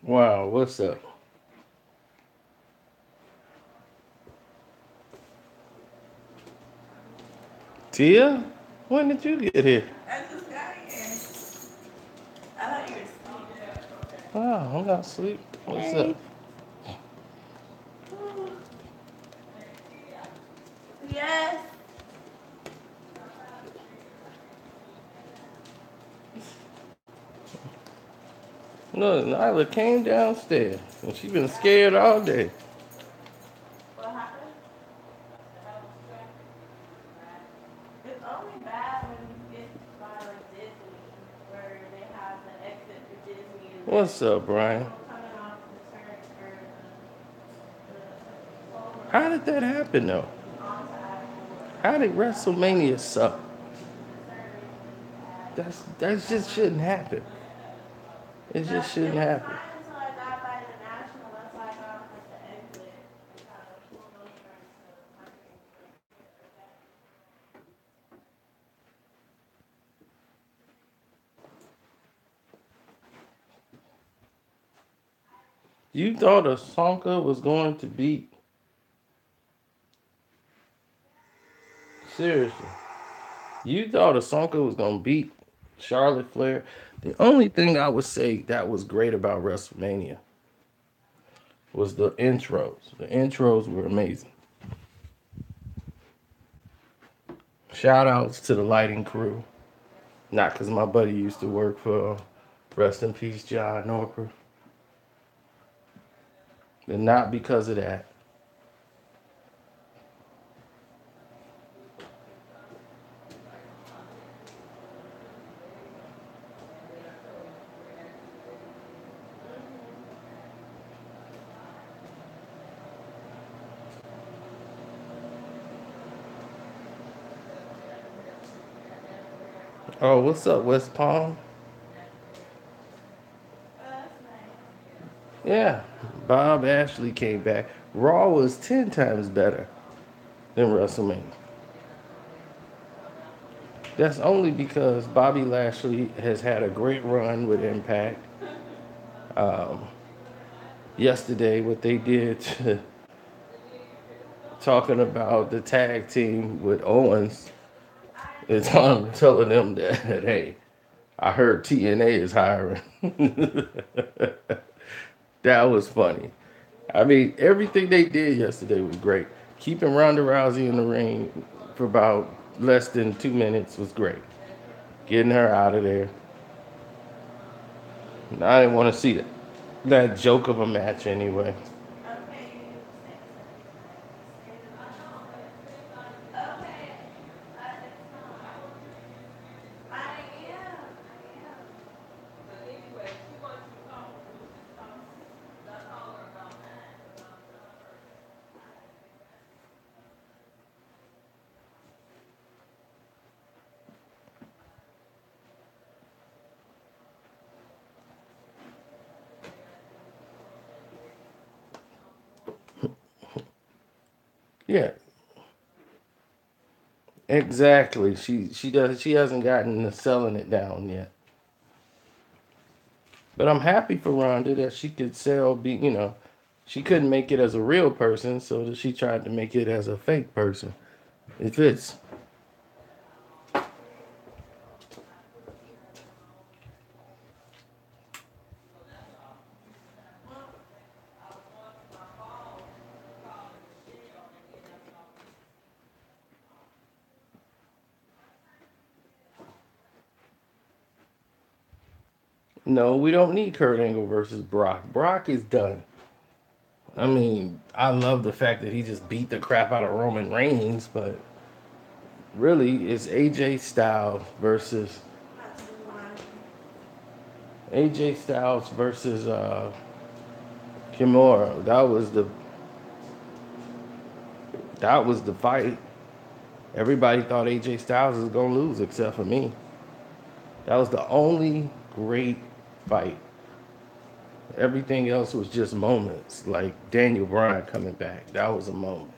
Wow, what's up? Tia? When did you get here? I just got here. I thought you were asleep. Oh, I'm not asleep. What's up? Hey. Yes. Look, Nyla came downstairs and she been scared all day. What happened? It's only bad when you get by like Disney, where they have the exit for Disney and then What's up, Brian? people coming off the turn for the toll How road did that happen though? onto I-4. How did WrestleMania suck? The service is bad. That just shouldn't happen. It just It shouldn't was happen. fine until I got by the national. That's why I got off at the exit. They got a full no turn to parking. You thought Osaka was going to beat, seriously, you thought Osaka was going to beat Charlotte Flair? The only thing I would say that was great about WrestleMania was the intros. The intros were amazing. Shout outs to the lighting crew. Not because my buddy used to work for Rest in Peace John Norper. And not because of that. Oh, what's up, West Palm? Oh, that's nice. Yeah, Bob Ashley came back. Raw was 10 times better than WrestleMania. That's only because Bobby Lashley has had a great run with Impact. Um, Yesterday, what they did, talking about the tag team with Owens, is telling them that, hey, I heard TNA is hiring. That was funny. I mean, everything they did yesterday was great. Keeping Ronda Rousey in the ring for about less than 2 minutes was great. Getting her out of there. I didn't want to see that joke of a match anyway. Okay, you need to say the sentence again. Just say the sentence again. Okay. It's not. I am. I am. Yeah, exactly. She hasn't gotten to selling it down yet. But I'm happy for Ronda that she could sell. She couldn't make it as a real person, so that she tried to make it as a fake person. It fits. No, we don't need Kurt Angle versus Brock. Brock is done. I mean, I love the fact that he just beat the crap out of Roman Reigns, but really, it's That's mine. AJ Styles versus Kimura. That was the fight. Everybody thought AJ Styles was gonna lose except for me. That was the only great fight. Everything else was just moments, like Daniel Bryan coming back. That was a moment.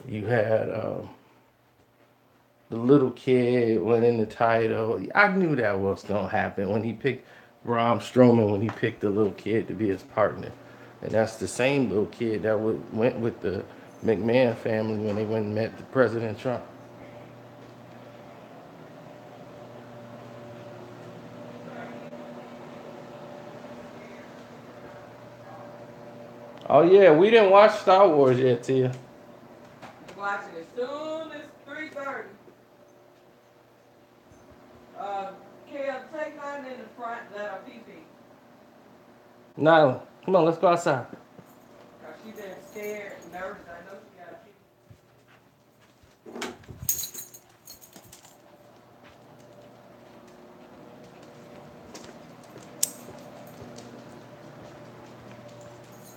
You had the little kid winning the title. I knew that was gonna happen when he picked. Braun Strowman when he picked the little kid to be his partner. And that's the same little kid that went with the McMahon family when they went and met the President Trump. Oh yeah, we didn't watch Star Wars yet, Tia. Watch it as soon as 3:30. Uh, Kale, take mine in the front, let her pee. Nyla, come on, let's go outside. Cause she been scared, nervous. I know she got pee.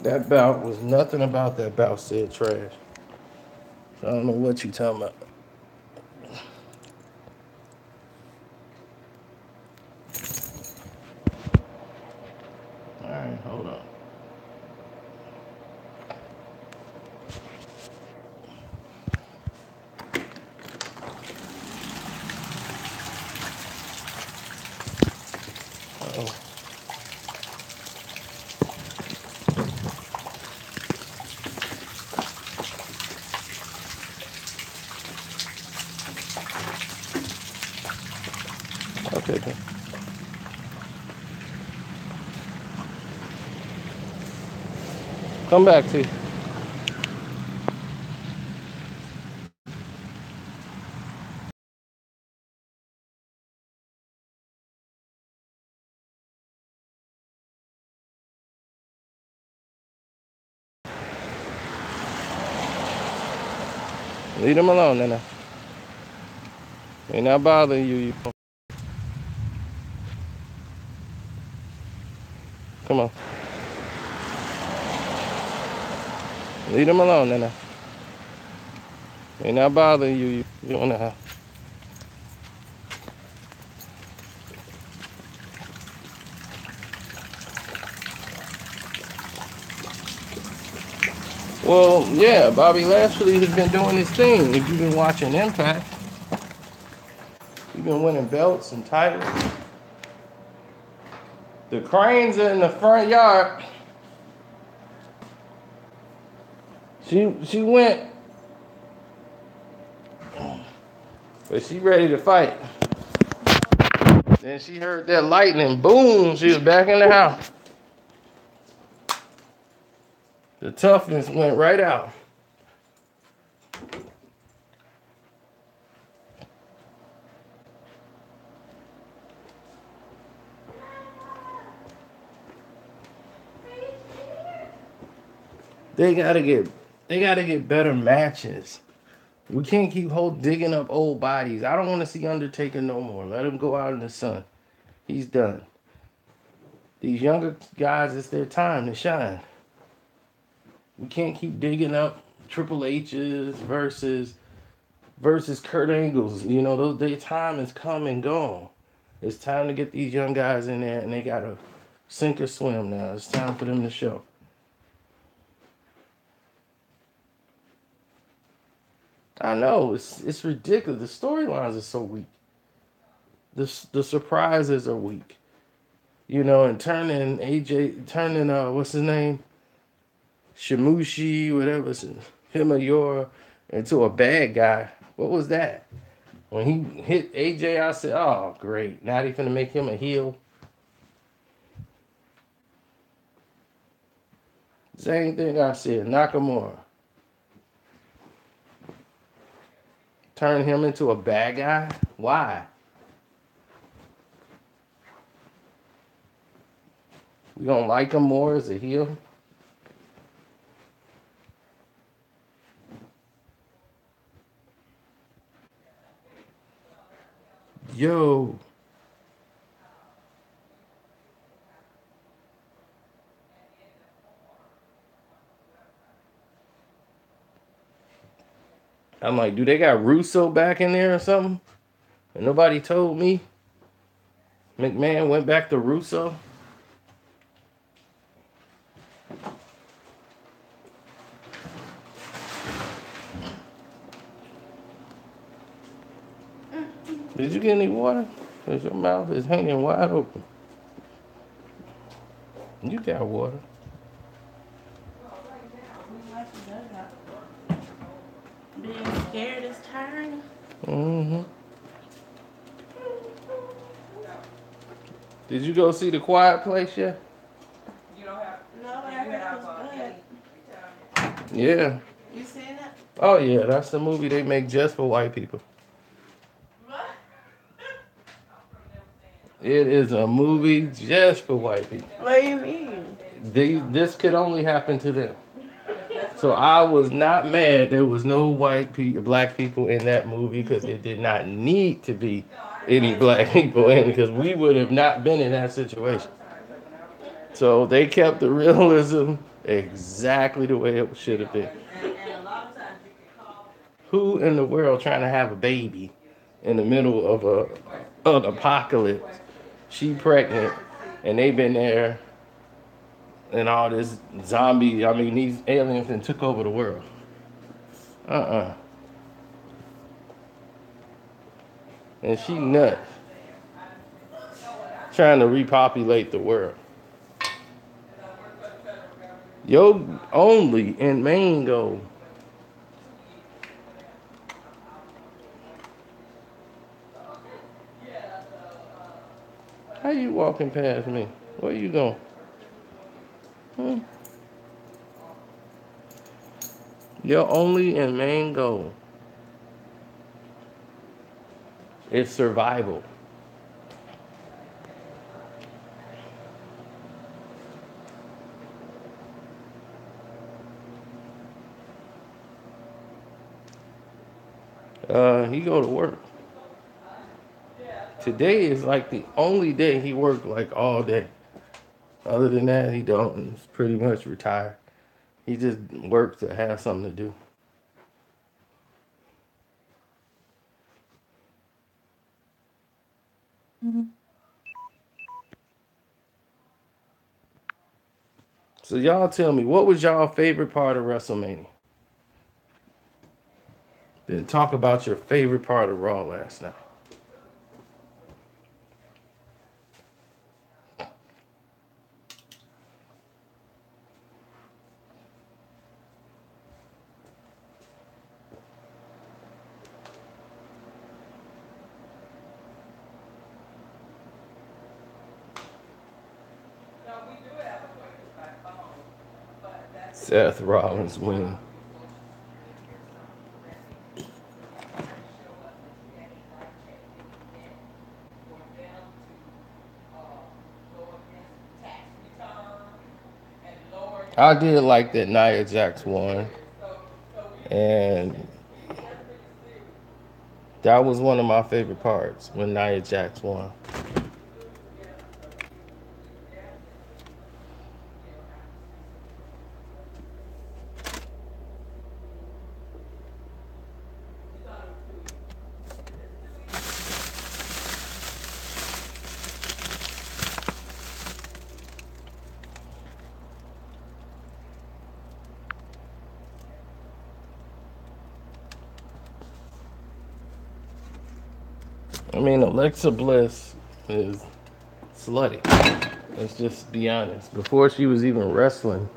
That bout was nothing about that bout said trash. I don't know what you talking about. All right, hold on. Oh, okay, then. Come back, T. Leave them alone, Nana. Ain't not bothering you. Come on. Leave them alone, Nana. Ain't not bothering you. You don't know. Well, yeah, Bobby Lashley has been doing his thing. If you've been watching Impact, he's been winning belts and titles. The cranes are in the front yard. She went, but she ready to fight. Then she heard that lightning, boom, she was back in the house. The toughness went right out. They gotta get they gotta get better matches. We can't keep digging up old bodies. I don't want to see Undertaker no more. Let him go out in the sun. He's done. These younger guys, it's their time to shine. We can't keep digging up Triple H's versus Kurt Angle's. You know, their time has come and gone. It's time to get these young guys in there, and they gotta sink or swim now. It's time for them to show. I know it's ridiculous. The storylines are so weak. The surprises are weak. You know, and turning what's his name, Shimushi, whatever, Himayora, into a bad guy. What was that? When he hit AJ, I said, "Oh, great! Now they finna make him a heel." Same thing I said. Nakamura turn him into a bad guy. Why? We don't like him more as a heel. Yo, I'm like, do they got Russo back in there or something? And nobody told me. McMahon went back to Russo. Did you get any water? Because your mouth is hanging wide open. You got water. Being scared is tiring. Mm-hmm. Did you go see The Quiet Place yet? You don't have, No, but do I you heard have, it was good. Yeah. You seen it? Oh yeah, that's the movie they make just for white people. What? It is a movie just for white people. What do you mean? This could only happen to them. So I was not mad. There was no white people, black people in that movie because it did not need to be any black people in because we would have not been in that situation. So they kept the realism exactly the way it should have been. and a lot of times you can call Who in the world trying to have a baby in the middle of an apocalypse? She pregnant, and they been there, and all this zombie. I mean, these aliens and took over the world. Uh-uh. And she nuts, trying to repopulate the world. Yo, only in Mango. How you walking past me? Where you going? Hmm? You're only in Mango. It's survival. He go to work. Today is like the only day he worked like all day. Other than that, he don't. He's pretty much retired. He just works to have something to do. So y'all tell me, what was y'all favorite part of WrestleMania? Then talk about your favorite part of Raw last night. no, we do have a question by phone, but that's Seth Rollins win. for them to go against tax return and lower I did like that Nia Jax won, so and that's pretty serious. that was one of my favorite parts when Nia Jax won. I mean, Alexa Bliss is slutty. Let's just be honest. Before she was even wrestling,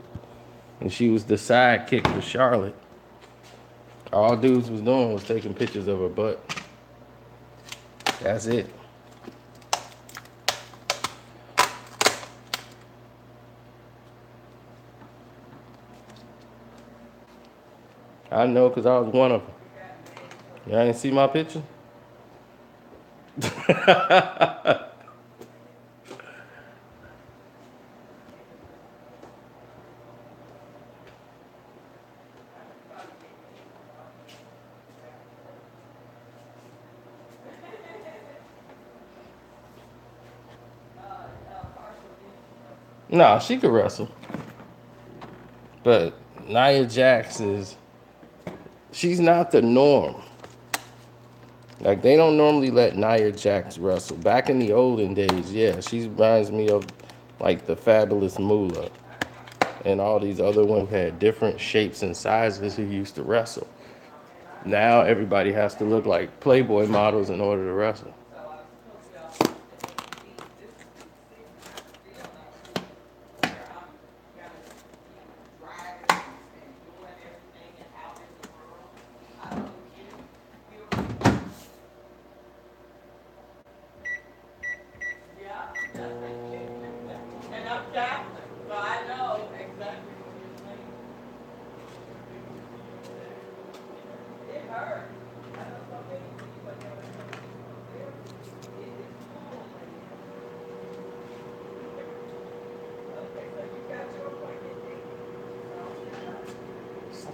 and she was the sidekick for Charlotte, all dudes was doing was taking pictures of her butt. That's it. I know because I was one of them. Y'all ain't see my picture? Nah, she could wrestle. But Nia Jax is, she's not the norm. Like, they don't normally let Nia Jax wrestle. Back in the olden days, yeah, she reminds me of, like, the Fabulous Moolah and all these other ones who had different shapes and sizes who used to wrestle. Now everybody has to look like Playboy models in order to wrestle.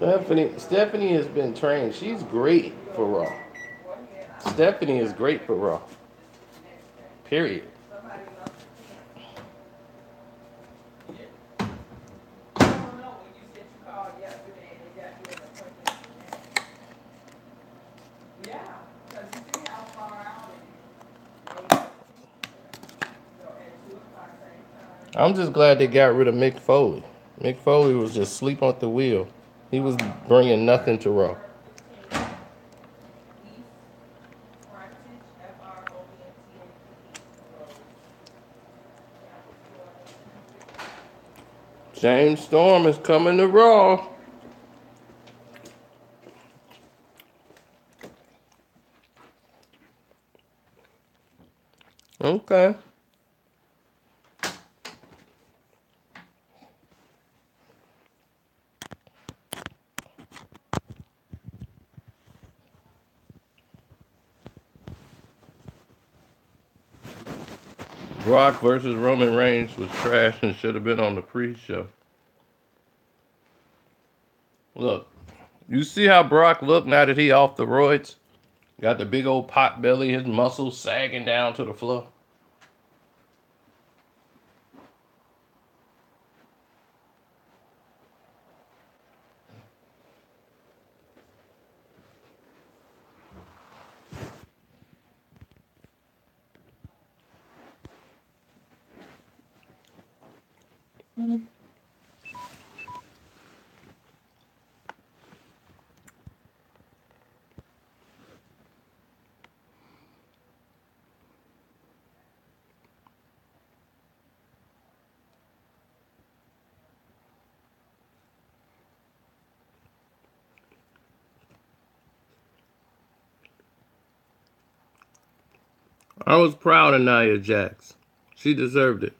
Stephanie has been trained. She's great for Raw. Stephanie is great for Raw. Period. Somebody lost a pen. I don't know when you said you called yesterday and they got you an appointment today. Yeah, because you see how far out it is. So at 2 o'clock same time. I'm just glad they got rid of Mick Foley. Mick Foley was just sleep on the wheel. He was bringing nothing to Raw. East Frontage, Frontage Road. James Storm is coming to Raw. Okay. Brock versus Roman Reigns was trash and should have been on the pre-show. Look, you see how Brock looked now that he off the roids? Got the big old pot belly, his muscles sagging down to the floor. I was proud of Nia Jax. She deserved it.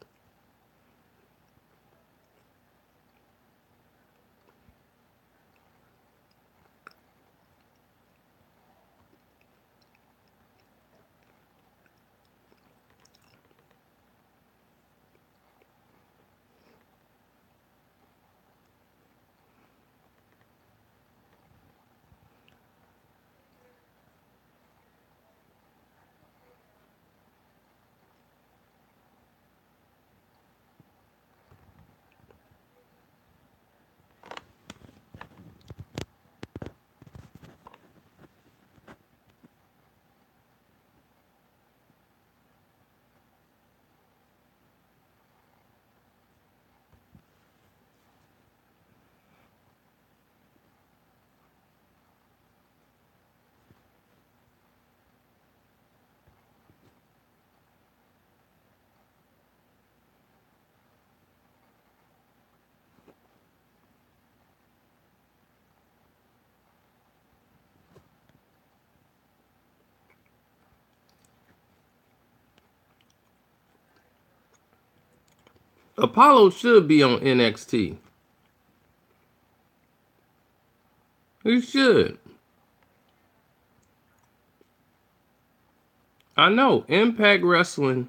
Apollo should be on NXT. He should. I know Impact Wrestling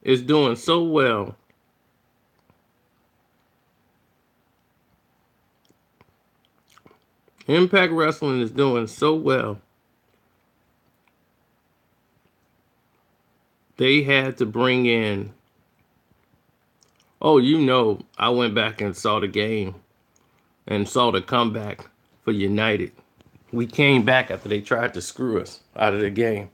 is doing so well. Impact Wrestling is doing so well. They had to bring in. Oh, you know, I went back and saw the game and saw the comeback for United. We came back after they tried to screw us out of the game.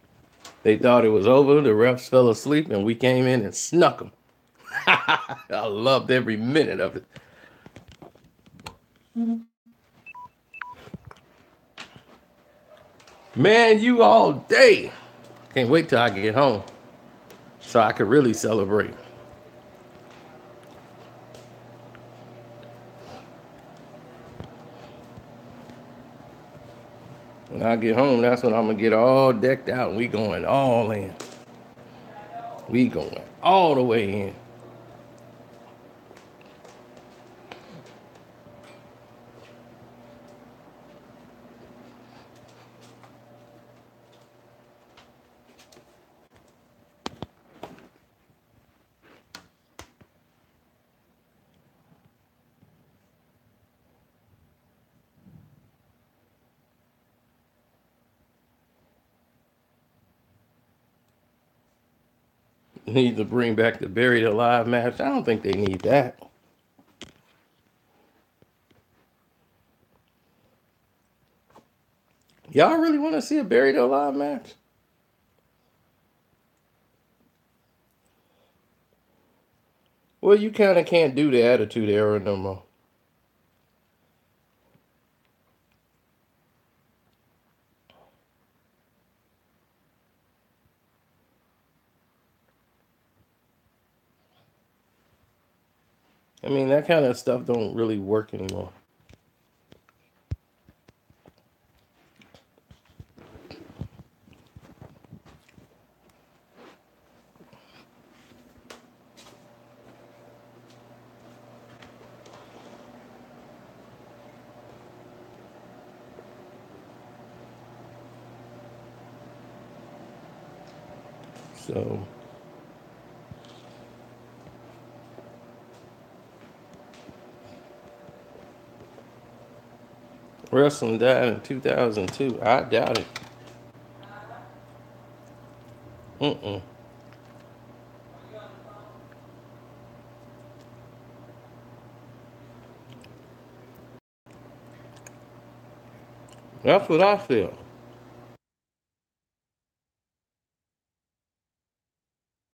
They thought it was over. The refs fell asleep, and we came in and snuck them. I loved every minute of it. Man, you all day. Can't wait till I get home so I could really celebrate. When I get home, that's when I'm going to get all decked out and we going all in. We going all the way in. need to bring back the buried alive match. I don't think they need that. Y'all really want to see a buried alive match? Well, you kind of can't do the Attitude Era no more. I mean, that kind of stuff don't really work anymore. So, wrestling died in 2002. I doubt it. Mm-mm. That's what I feel.